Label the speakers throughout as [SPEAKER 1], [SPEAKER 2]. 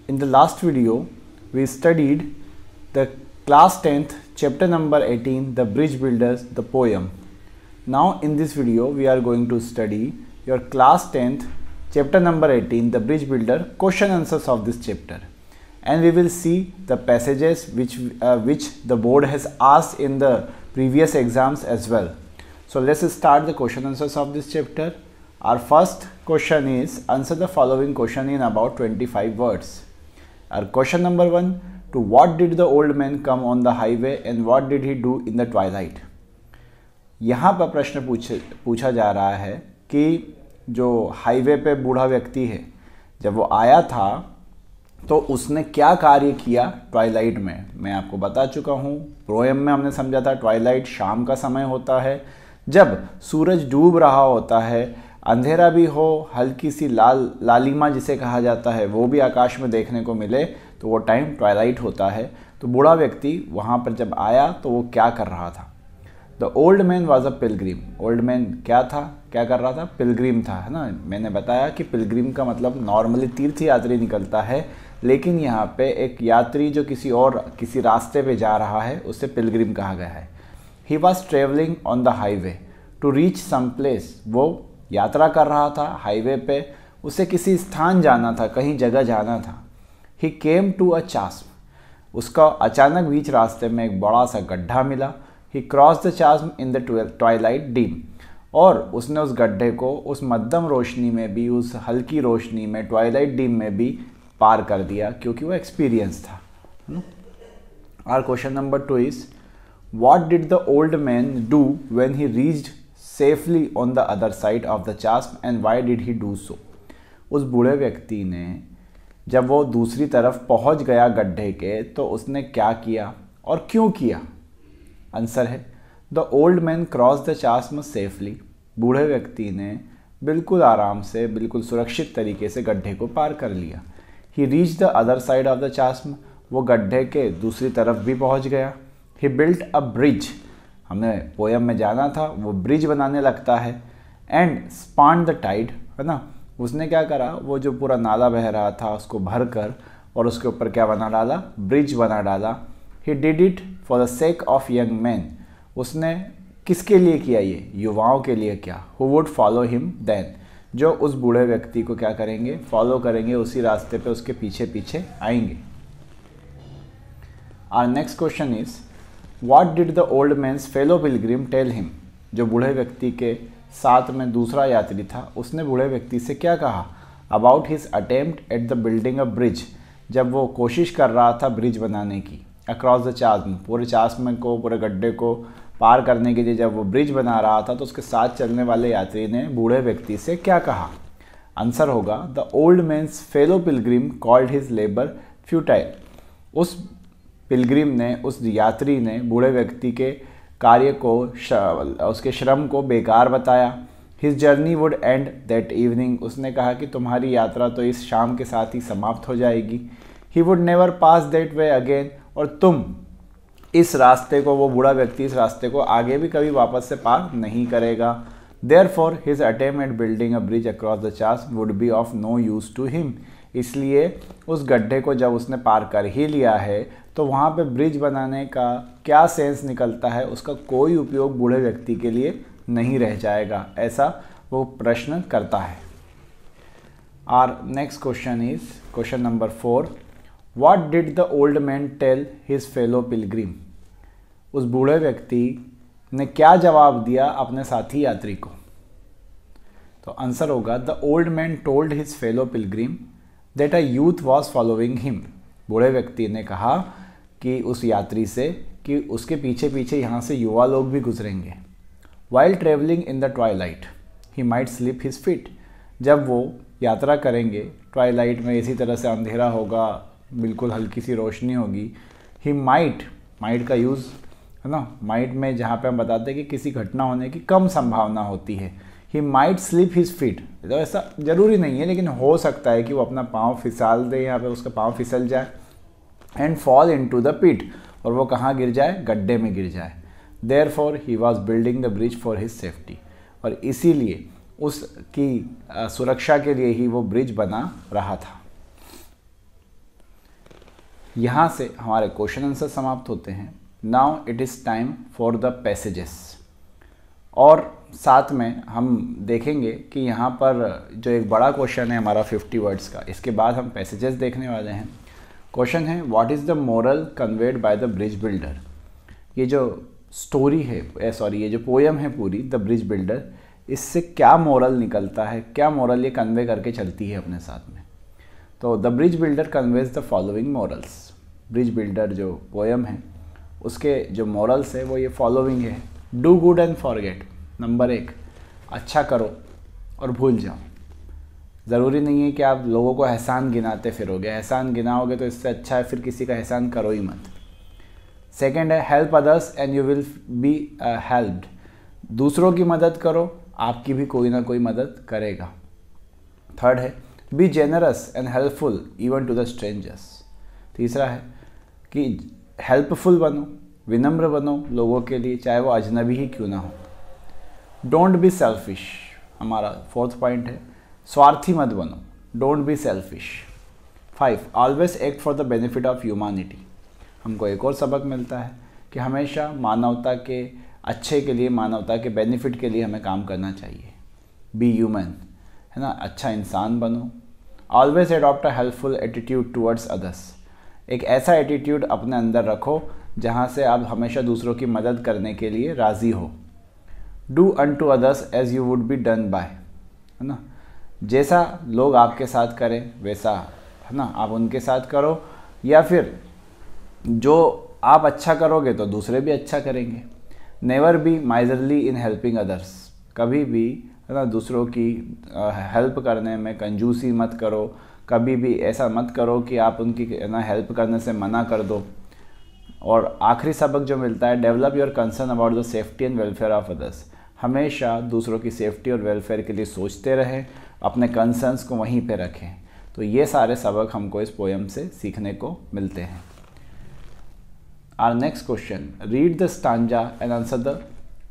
[SPEAKER 1] In the last video, we studied the class 10th chapter number 18, The Bridge Builders, the poem. Now in this video, we are going to study your class 10th chapter number 18, The Bridge Builder, question answers of this chapter. And we will see the passages which the board has asked in the previous exams as well. So let's start the question answers of this chapter. Our first question is, answer the following question in about 25 words. Our question number 1, to what did the old man come on the highway and what did he do in the twilight? यहाँ पर प्रश्न पूछा जा रहा है कि जो highway पे बूढ़ा व्यक्ति है, जब वो आया था तो उसने क्या कार्य किया ट्वाइलाइट में। मैं आपको बता चुका हूँ, पोएम में हमने समझा था ट्वाइलाइट शाम का समय होता है, जब सूरज डूब रहा होता है, अंधेरा भी हो, हल्की सी लालिमा जिसे कहा जाता है वो भी आकाश में देखने को मिले, तो वो टाइम ट्वाइलाइट होता है। तो बूढ़ा व्यक्ति वहाँ पर जब आया तो वो क्या कर रहा था। The old man was a Pilgrim. Old man क्या था, क्या कर रहा था, पिलग्रिम था, है ना। मैंने बताया कि पिलग्रिम का मतलब नॉर्मली तीर्थ यात्री निकलता है, लेकिन यहाँ पे एक यात्री जो किसी रास्ते पे जा रहा है उसे पिलग्रिम कहा गया है। He was travelling on the highway to reach some place. वो यात्रा कर रहा था हाईवे पे, उसे किसी स्थान जाना था, कहीं जगह जाना था। ही केम टू अ चास्म। उसका अचानक बीच रास्ते में एक बड़ा सा गड्ढा मिला। He cross the chasm in the twilight dim. और उसने उस गड्ढे को उस मध्यम रोशनी में भी, उस हल्की रोशनी में, ट्वाइलाइट डीम में भी पार कर दिया, क्योंकि वो एक्सपीरियंस था। Our question number 2 is, what did the old man do when he reached safely on the other side of the chasm and why did he do so. उस बूढ़े व्यक्ति ने जब वो दूसरी तरफ पहुंच गया गड्ढे के, तो उसने क्या किया और क्यों किया। आंसर है, the old man cross the chasm safely. बूढ़े व्यक्ति ने बिल्कुल आराम से, बिल्कुल सुरक्षित तरीके से गड्ढे को पार कर लिया। He reach the other side of the chasm. वो गड्ढे के दूसरी तरफ भी पहुंच गया। He built a bridge. हमने पोयम में जाना था, वो ब्रिज बनाने लगता है। एंड स्पान द टाइड, है ना। उसने क्या करा, वो जो पूरा नाला बह रहा था उसको भर कर और उसके ऊपर क्या बना डाला, ब्रिज बना डाला। He did it for the sake of young man. उसने किसके लिए किया ये, युवाओं के लिए किया। Who would follow him then, जो उस बूढ़े व्यक्ति को क्या करेंगे, फॉलो करेंगे, उसी रास्ते पे उसके पीछे पीछे आएंगे। Our next question is, what did the old man's fellow pilgrim tell him. जो बूढ़े व्यक्ति के साथ में दूसरा यात्री था, उसने बूढ़े व्यक्ति से क्या कहा about his attempt at the building a bridge. जब वो कोशिश कर रहा था ब्रिज बनाने की, अक्रॉस द चास्म, पूरे चास्म को, पूरे गड्ढे को पार करने के लिए जब वो ब्रिज बना रहा था, तो उसके साथ चलने वाले यात्री ने बूढ़े व्यक्ति से क्या कहा। आंसर होगा, the old man's fellow pilgrim called his labour futile. उस पिलग्रिम ने, उस यात्री ने बूढ़े व्यक्ति के कार्य को, उसके श्रम को बेकार बताया। His journey would and that evening. उसने कहा कि तुम्हारी यात्रा तो इस शाम के साथ ही समाप्त हो जाएगी। He would never pass that way again. और तुम इस रास्ते को, वो बूढ़ा व्यक्ति इस रास्ते को आगे भी कभी वापस से पार नहीं करेगा। Therefore his attempt at building a bridge across the chasm would be of no use to him. इसलिए उस गड्ढे को जब उसने पार कर ही लिया है, तो वहाँ पे ब्रिज बनाने का क्या सेंस निकलता है, उसका कोई उपयोग बूढ़े व्यक्ति के लिए नहीं रह जाएगा, ऐसा वो प्रश्न करता है। Our next question is question number 4, what did the old man tell his fellow pilgrim. उस बूढ़े व्यक्ति ने क्या जवाब दिया अपने साथी यात्री को। तो आंसर होगा, the old man told his fellow Pilgrim that a youth was following him. बूढ़े व्यक्ति ने कहा कि उस यात्री से कि उसके पीछे पीछे यहाँ से युवा लोग भी गुजरेंगे। While travelling in the Twilight he might slip his feet. जब वो यात्रा करेंगे ट्वाइलाइट में, इसी तरह से अंधेरा होगा, बिल्कुल हल्की सी रोशनी होगी। ही माइट का यूज़ है ना, माइट में जहाँ पे हम बताते हैं कि किसी घटना होने की कम संभावना होती है। He might slip his feet, तो ऐसा ज़रूरी नहीं है, लेकिन हो सकता है कि वो अपना पाँव फिसल दे, यहाँ पे उसका पाँव फिसल जाए। And fall into the pit, और वो कहाँ गिर जाए, गड्ढे में गिर जाए। Therefore he was building the bridge for his safety, और इसीलिए उसकी सुरक्षा के लिए ही वो ब्रिज बना रहा था। यहाँ से हमारे क्वेश्चन आंसर समाप्त होते हैं। Now it is time for the passages. और साथ में हम देखेंगे कि यहाँ पर जो एक बड़ा क्वेश्चन है हमारा 50 वर्ड्स का, इसके बाद हम पैसेजेस देखने वाले हैं। क्वेश्चन है what is the moral conveyed by the bridge builder. ये जो स्टोरी है ये जो पोयम है पूरी द ब्रिज बिल्डर, इससे क्या मोरल निकलता है, क्या मोरल ये कन्वे करके चलती है अपने साथ में। तो the bridge builder conveys the following morals. Bridge builder जो पोयम है उसके जो मोरल्स है वो ये फॉलोइंग है। Do good and forget. Number 1, अच्छा करो और भूल जाओ। ज़रूरी नहीं है कि आप लोगों को एहसान गिनाते फिरोगे, एहसान गिनाओगे तो इससे अच्छा है फिर किसी का एहसान करो ही मत। सेकेंड है help others and you will be helped. दूसरों की मदद करो, आपकी भी कोई ना कोई मदद करेगा। थर्ड है be generous and helpful even to the strangers. तीसरा है कि हेल्पफुल बनो, विनम्र बनो लोगों के लिए, चाहे वो अजनबी ही क्यों ना हो। Don't be selfish. हमारा फोर्थ पॉइंट है स्वार्थी मत बनो, don't be selfish. 5 always act for the benefit of humanity. हमको एक और सबक मिलता है कि हमेशा मानवता के अच्छे के लिए, मानवता के बेनिफिट के लिए हमें काम करना चाहिए। बी ह्यूमन, है ना, अच्छा इंसान बनो। ऑलवेज एडॉप्ट अ हेल्पफुल एटीट्यूड टूवर्ड्स अदर्स। एक ऐसा एटीट्यूड अपने अंदर रखो जहाँ से आप हमेशा दूसरों की मदद करने के लिए राज़ी हो। Do unto others as you would be done by, है ना, जैसा लोग आपके साथ करें वैसा, है ना, आप उनके साथ करो, या फिर जो आप अच्छा करोगे तो दूसरे भी अच्छा करेंगे। Never be miserly in helping others. कभी भी, है ना, दूसरों की हेल्प करने में कंजूसी मत करो। कभी भी ऐसा मत करो कि आप उनकी, है ना, हेल्प करने से मना कर दो। और आखिरी सबक जो मिलता है develop your concern about the safety and welfare of others. हमेशा दूसरों की सेफ्टी और वेलफेयर के लिए सोचते रहें, अपने कंसर्न्स को वहीं पे रखें। तो ये सारे सबक हमको इस पोयम से सीखने को मिलते हैं। Our next question, read the stanza and answer the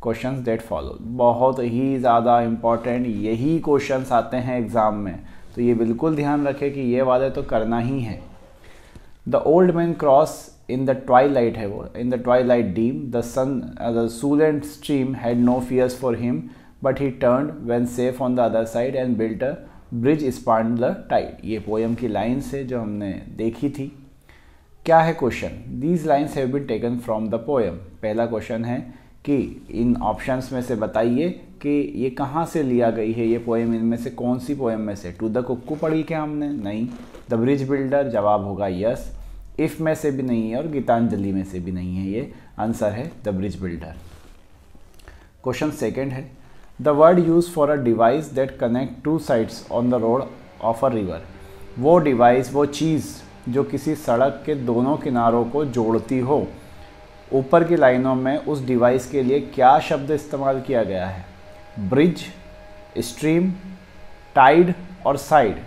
[SPEAKER 1] questions that follow. बहुत ही ज़्यादा इम्पॉर्टेंट यही क्वेश्चंस आते हैं एग्ज़ाम में, तो ये बिल्कुल ध्यान रखें कि ये वाले तो करना ही है। The old man cross in the twilight है वो, in the twilight dim, the sun, the Suland stream had no fears for him, but he turned when safe on the other side and built a bridge span the tide। ये poem की lines है जो हमने देखी थी। क्या है question? These lines have been taken from the poem। पहला क्वेश्चन है कि इन ऑप्शंस में से बताइए कि ये कहाँ से लिया गई है ये पोएम, इनमें से कौन सी पोएम में से। टू द कुक्कू पढ़ी क्या हमने? नहीं। द ब्रिज बिल्डर, जवाब होगा यस। इफ में से भी नहीं है और गीतांजलि में से भी नहीं है, ये आंसर है the bridge builder. Question second है the word use for a device that connect two sides on the road of a river. वो डिवाइस, वो चीज़ जो किसी सड़क के दोनों किनारों को जोड़ती हो। ऊपर की लाइनों में उस डिवाइस के लिए क्या शब्द इस्तेमाल किया गया है? ब्रिज, स्ट्रीम, टाइड और साइड।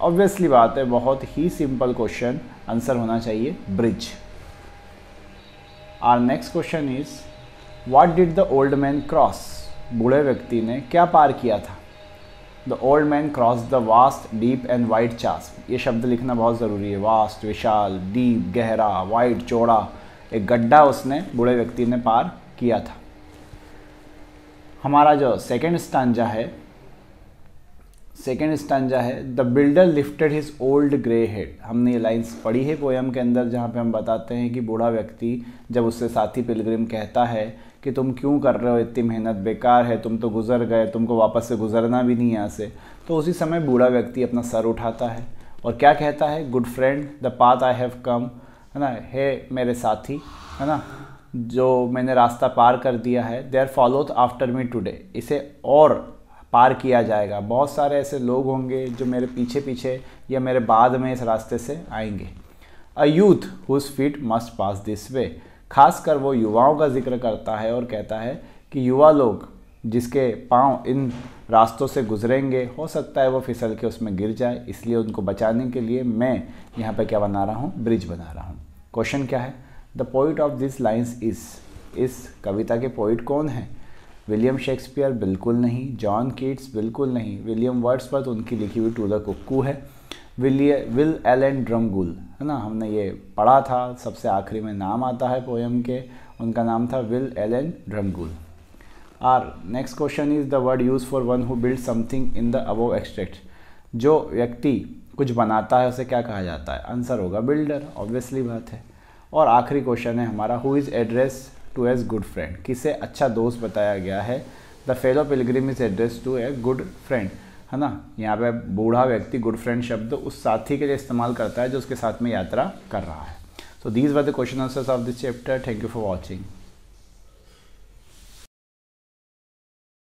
[SPEAKER 1] ऑब्वियसली बात है, बहुत ही सिंपल क्वेश्चन, आंसर होना चाहिए bridge. Our next question is what did the old man cross. बूढ़े व्यक्ति ने क्या पार किया था? The old man cross the vast deep and wide chasm. ये शब्द लिखना बहुत ज़रूरी है। वास्ट विशाल, डीप गहरा, वाइड चौड़ा, एक गड्ढा उसने, बूढ़े व्यक्ति ने पार किया था। हमारा जो सेकेंड स्टांजा है the builder lifted his old grey head. हमने ये लाइन्स पढ़ी है पोयम के अंदर, जहाँ पे हम बताते हैं कि बूढ़ा व्यक्ति जब उससे साथी पिलग्रिम कहता है कि तुम क्यों कर रहे हो इतनी मेहनत, बेकार है, तुम तो गुजर गए, तुमको वापस से गुजरना भी नहीं यहाँ से। तो उसी समय बूढ़ा व्यक्ति अपना सर उठाता है और क्या कहता है? Good friend the path I have come, है ना, हे मेरे साथी, है ना, जो मैंने रास्ता पार कर दिया है, देयर फॉलोथ आफ्टर मी टुडे। इसे और पार किया जाएगा। बहुत सारे ऐसे लोग होंगे जो मेरे पीछे पीछे या मेरे बाद में इस रास्ते से आएंगे। A youth whose feet must pass this way. खासकर वो युवाओं का जिक्र करता है और कहता है कि युवा लोग जिसके पांव इन रास्तों से गुजरेंगे, हो सकता है वो फिसल के उसमें गिर जाए, इसलिए उनको बचाने के लिए मैं यहाँ पे क्या बना रहा हूँ? ब्रिज बना रहा हूँ। क्वेश्चन क्या है? The poet of this lines is. इस कविता के पोइट कौन है? William Shakespeare? बिल्कुल नहीं। John Keats? बिल्कुल नहीं। विलियम वर्ड्सवर्थ, उनकी लिखी हुई टू द कुक्कू है। विल एलन ड्रमगुल, है ना, हमने ये पढ़ा था, सबसे आखिरी में नाम आता है पोएम के, उनका नाम था Will Allen Dromgoole. Our next question is the word use for one who build something in the above extract. जो व्यक्ति कुछ बनाता है उसे क्या कहा जाता है? आंसर होगा बिल्डर, ऑब्वियसली बात है। और आखिरी क्वेश्चन है हमारा, who is address to as good friend, किसे अच्छा दोस्त बताया गया है? The fellow pilgrim is address to a good friend, है ना। यहाँ पे बूढ़ा व्यक्ति गुड फ्रेंड शब्द उस साथी के लिए इस्तेमाल करता है जो उसके साथ में यात्रा कर रहा है। So these were the question answers of this chapter. Thank you for watching.